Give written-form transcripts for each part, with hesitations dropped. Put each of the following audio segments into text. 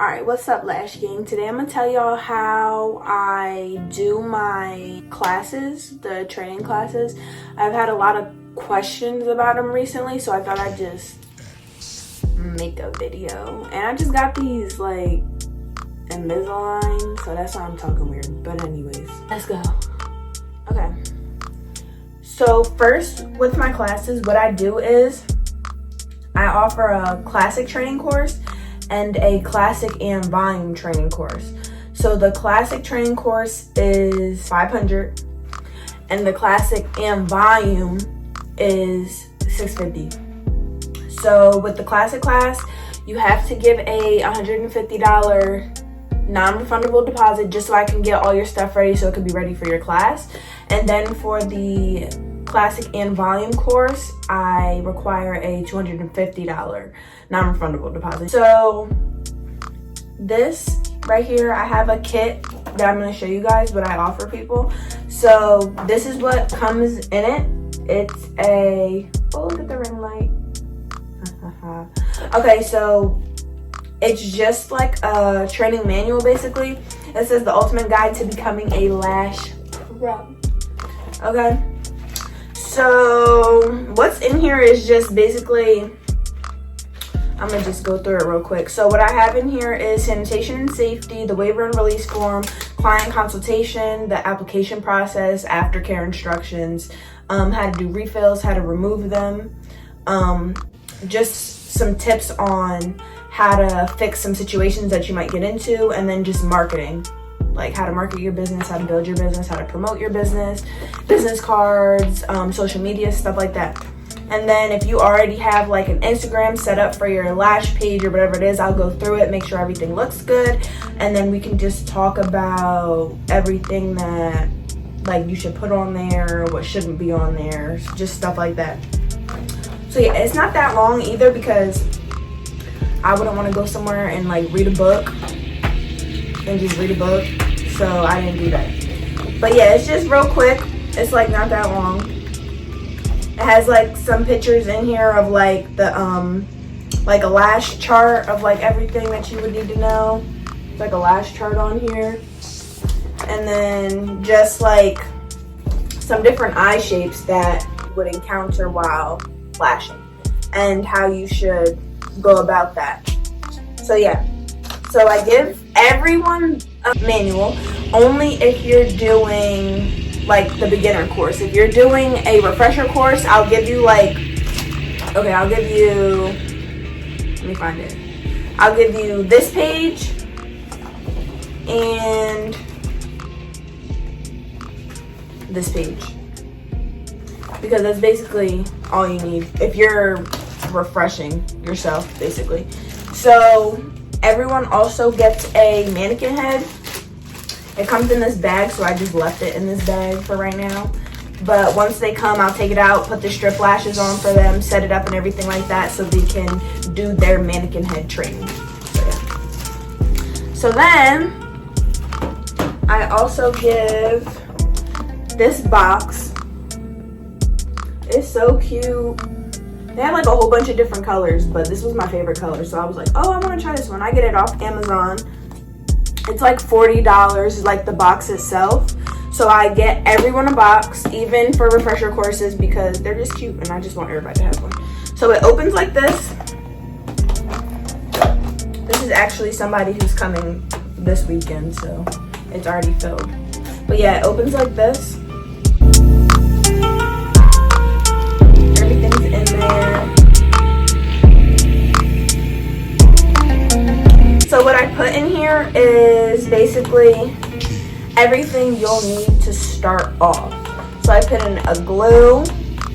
Alright, what's up, Lash Gang? Today I'm going to tell y'all how I do my classes, the training classes. I've had a lot of questions about them recently, so I thought I'd just make a video. And I just got these, like, Invisalign, so that's why I'm talking weird. But anyways, let's go. Okay. So first, with my classes, what I do is I offer a classic training course and a classic and volume training course. So the classic training course is $500 and the classic and volume is $650. So with the classic class, you have to give a $150 non-refundable deposit just so I can get all your stuff ready so it can be ready for your class. And then for the classic and volume course, I require a $250 non-refundable deposit. So this right here, I have a kit that I'm going to show you guys what I offer people. So this is what comes in it. It's a, oh, look at the ring light. Okay, so it's just like a training manual basically. It says the ultimate guide to becoming a lash pro. Okay. So what's in here is just basically, I'm gonna just go through it real quick. So what I have in here is sanitation and safety, the waiver and release form, client consultation, the application process, aftercare instructions, how to do refills, how to remove them, just some tips on how to fix some situations that you might get into, and then just marketing. Like how to market your business, how to build your business, how to promote your business, business cards, social media, stuff like that. And then if you already have like an Instagram set up for your lash page or whatever it is, I'll go through it, make sure everything looks good. And then we can just talk about everything that like you should put on there, what shouldn't be on there, just stuff like that. So yeah, it's not that long either because I wouldn't want to go somewhere and like read a book and just read a book, so I didn't do that. But yeah, it's just real quick. It's like not that long. It has like some pictures in here of like the like a lash chart of like everything that you would need to know. It's like a lash chart on here, and then just like some different eye shapes that you would encounter while lashing and how you should go about that. So yeah. So I give everyone a manual only if you're doing like the beginner course. If you're doing a refresher course, I'll give you like, okay, I'll give you, let me find it. I'll give you this page and this page, because that's basically all you need if you're refreshing yourself, basically. So everyone also gets a mannequin head. It comes in this bag, so I just left it in this bag for right now. But once they come, I'll take it out, put the strip lashes on for them, set it up and everything like that so they can do their mannequin head training. So yeah. So then, I also give this box. It's so cute. They have like a whole bunch of different colors, but this was my favorite color, so I was like, oh, I want to try this one. I get it off Amazon. It's like $40, like the box itself. So I get everyone a box, even for refresher courses, because they're just cute and I just want everybody to have one. So it opens like this. This is actually somebody who's coming this weekend, so it's already filled. But yeah, it opens like this. Everything's in there. So what I put in here is basically everything you'll need to start off. So I put in a glue,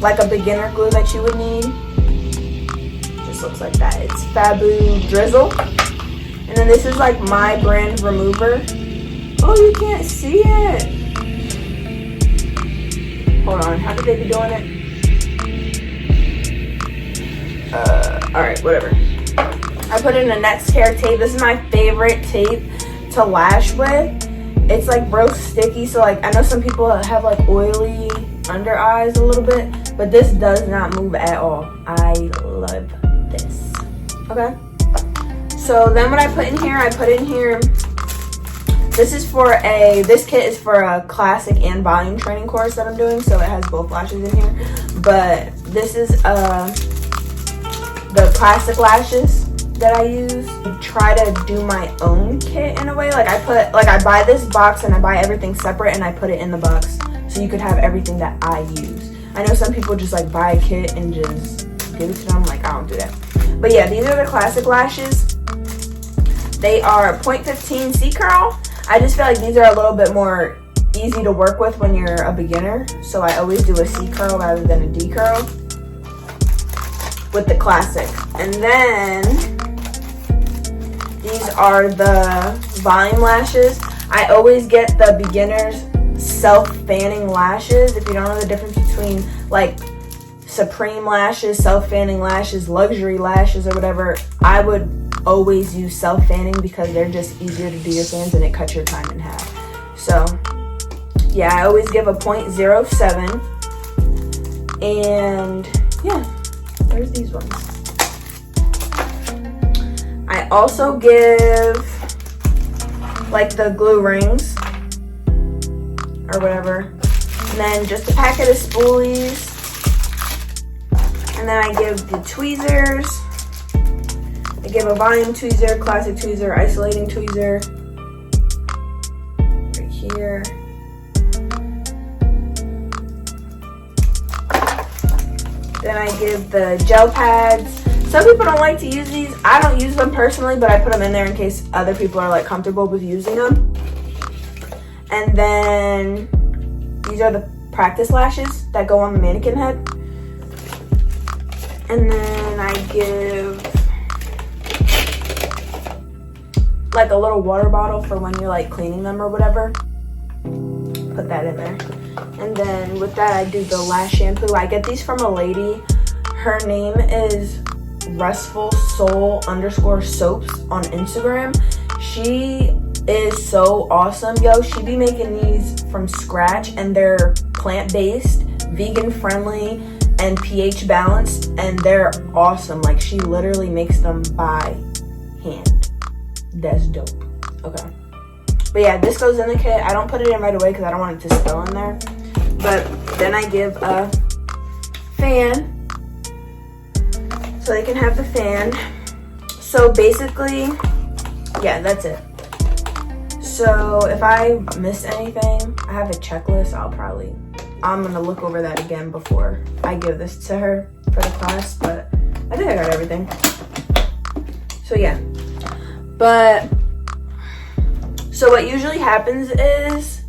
like a beginner glue that you would need. Just looks like that. It's Fabu Drizzle. And then this is like my brand remover. Oh, you can't see it. Hold on, how could they be doing it? Alright, whatever. I put in a Nextcare tape. This is my favorite tape to lash with. It's like real sticky, so like I know some people have like oily under eyes a little bit, but this does not move at all. I love this. Okay. So then what I put in here, this kit is for a classic and volume training course that I'm doing, so it has both lashes in here. But this is the classic lashes that I use. I try to do my own kit in a way. Like I buy this box and I buy everything separate and I put it in the box so you could have everything that I use. I know some people just like buy a kit and just give it to them. Like, I don't do that. But yeah, these are the classic lashes. They are 0.15 C curl. I just feel like these are a little bit more easy to work with when you're a beginner. So I always do a C curl rather than a D curl with the classic. And then these are the volume lashes. I always get the beginner's self-fanning lashes. If you don't know the difference between like Supreme lashes, self-fanning lashes, luxury lashes, or whatever, I would always use self-fanning because they're just easier to do your fans and it cuts your time in half. So yeah, I always give a 0.07. And yeah, there's these ones. I also give like the glue rings or whatever, and then just a packet of spoolies, and then I give the tweezers. I give a volume tweezer, classic tweezer, isolating tweezer right here. Then I give the gel pads. Some people don't like to use these. I don't use them personally, but I put them in there in case other people are like comfortable with using them. And then these are the practice lashes that go on the mannequin head. And then I give like a little water bottle for when you're like cleaning them or whatever. Put that in there. And then with that, I do the lash shampoo. I get these from a lady. Her name is Restful Soul _soaps on Instagram. She is so awesome, yo. She be making these from scratch, and they're plant-based, vegan friendly, and pH balanced, and they're awesome. Like, she literally makes them by hand. That's dope. Okay, but yeah, this goes in the kit. I don't put it in right away because I don't want it to spill in there. But then I give a fan so they can have the fan. So basically, yeah, that's it. So if I miss anything, I have a checklist. I'm gonna look over that again before I give this to her for the class, but I think I got everything. So yeah, so what usually happens is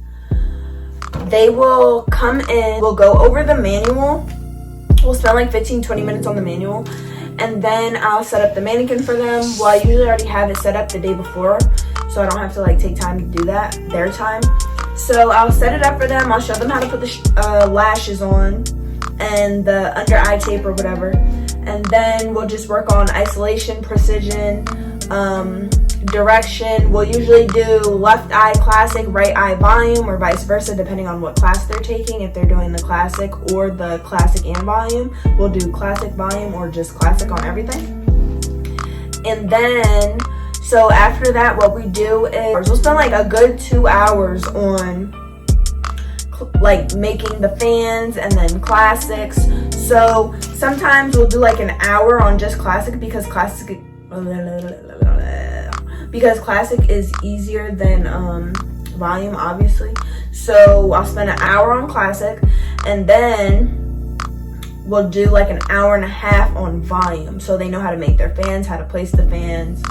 they will come in, we'll go over the manual. We'll spend like 15-20 minutes on the manual, and then I'll set up the mannequin for them. Well, I usually already have it set up the day before, so I don't have to like take time to do that, their time. So I'll set it up for them. I'll show them how to put the lashes on and the under eye tape or whatever. And then we'll just work on isolation, precision, direction. We'll usually do left eye classic, right eye volume, or vice versa, depending on what class they're taking. If they're doing the classic or the classic and volume, we'll do classic volume or just classic on everything. And then, so after that, what we do is we'll spend like a good 2 hours on like making the fans and then classics. So sometimes we'll do like an hour on just classic because classic is easier than volume, obviously. So I'll spend an hour on classic, and then we'll do like an hour and a half on volume, so they know how to make their fans, how to place the fans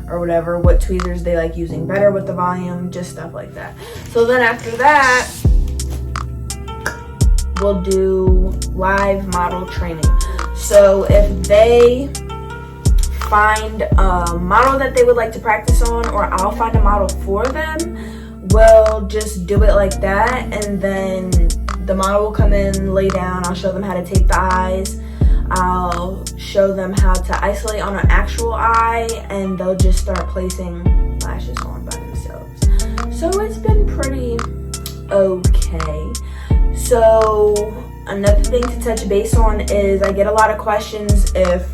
or whatever, what tweezers they like using better with the volume, just stuff like that. So then after that, we'll do live model training. So if they find a model that they would like to practice on, or I'll find a model for them, we'll just do it like that. And then the model will come in, lay down, I'll show them how to tape the eyes, I'll show them how to isolate on an actual eye, and they'll just start placing lashes on by themselves. So it's been pretty okay. So another thing to touch base on is I get a lot of questions if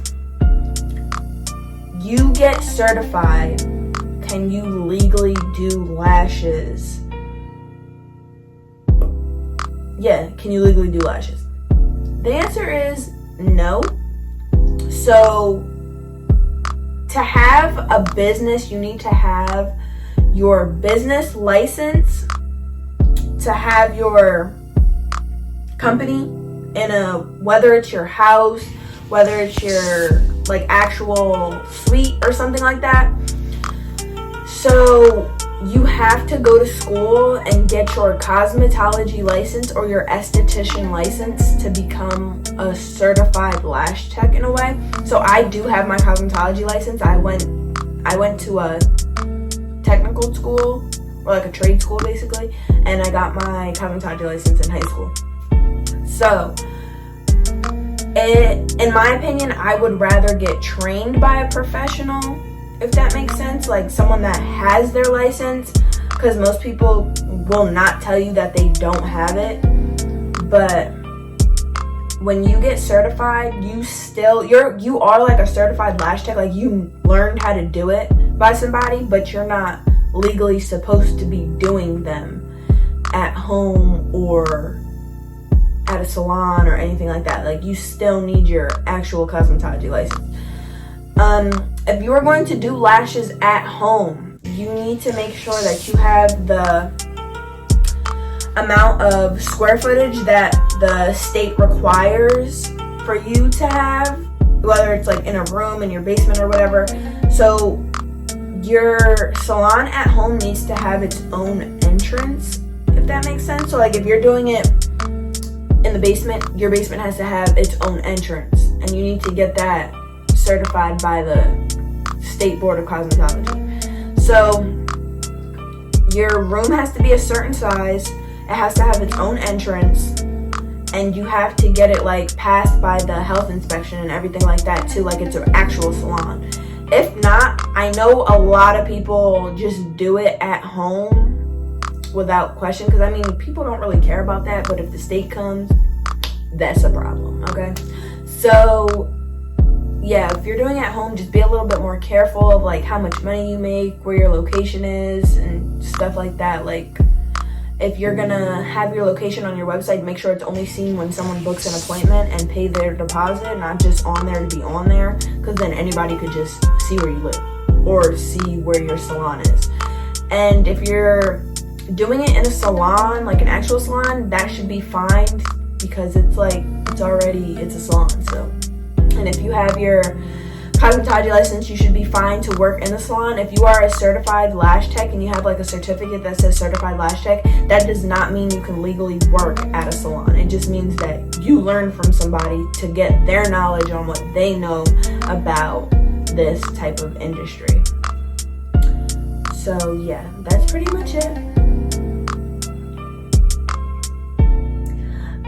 you get certified, can you legally do lashes? Yeah, can you legally do lashes? The answer is no. So to have a business, you need to have your business license, to have your company whether it's your house, whether it's your like actual suite or something like that. So you have to go to school and get your cosmetology license or your esthetician license to become a certified lash tech in a way. So I do have my cosmetology license. I went to a technical school, or like a trade school basically, and I got my cosmetology license in high school. So in my opinion, I would rather get trained by a professional, if that makes sense, like someone that has their license, because most people will not tell you that they don't have it. But when you get certified, you are like a certified lash tech. Like you learned how to do it by somebody, but you're not legally supposed to be doing them at home or at a salon or anything like that. Like you still need your actual cosmetology license. If you are going to do lashes at home, you need to make sure that you have the amount of square footage that the state requires for you to have, whether it's like in a room, in your basement or whatever. So your salon at home needs to have its own entrance, if that makes sense. So like if you're doing it in the basement, your basement has to have its own entrance, and you need to get that certified by the State Board of Cosmetology. So your room has to be a certain size, it has to have its own entrance, and you have to get it like passed by the health inspection and everything like that too, like it's an actual salon. If not, I know a lot of people just do it at home without question, because I mean people don't really care about that, but if the state comes, that's a problem. Okay, so yeah, if you're doing it at home, just be a little bit more careful of like how much money you make, where your location is, and stuff like that. Like if you're gonna have your location on your website, make sure it's only seen when someone books an appointment and pay their deposit, not just on there to be on there, because then anybody could just see where you live or see where your salon is. And if you're doing it in a salon, like an actual salon, that should be fine, because it's a salon. So, and if you have your cosmetology license, you should be fine to work in the salon. If you are a certified lash tech and you have like a certificate that says certified lash tech, that does not mean you can legally work at a salon. It just means that you learn from somebody to get their knowledge on what they know about this type of industry. So yeah, that's pretty much it.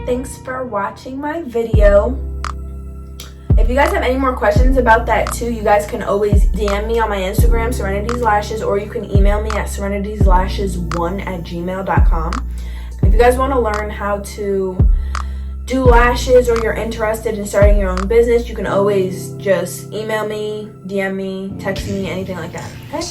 Thanks for watching my video. If you guys have any more questions about that too, you guys can always DM me on my Instagram, Serenity's Lashes, or you can email me at serenitieslashes1@gmail.com. If you guys want to learn how to do lashes, or you're interested in starting your own business, you can always just email me, DM me, text me, anything like that. Okay?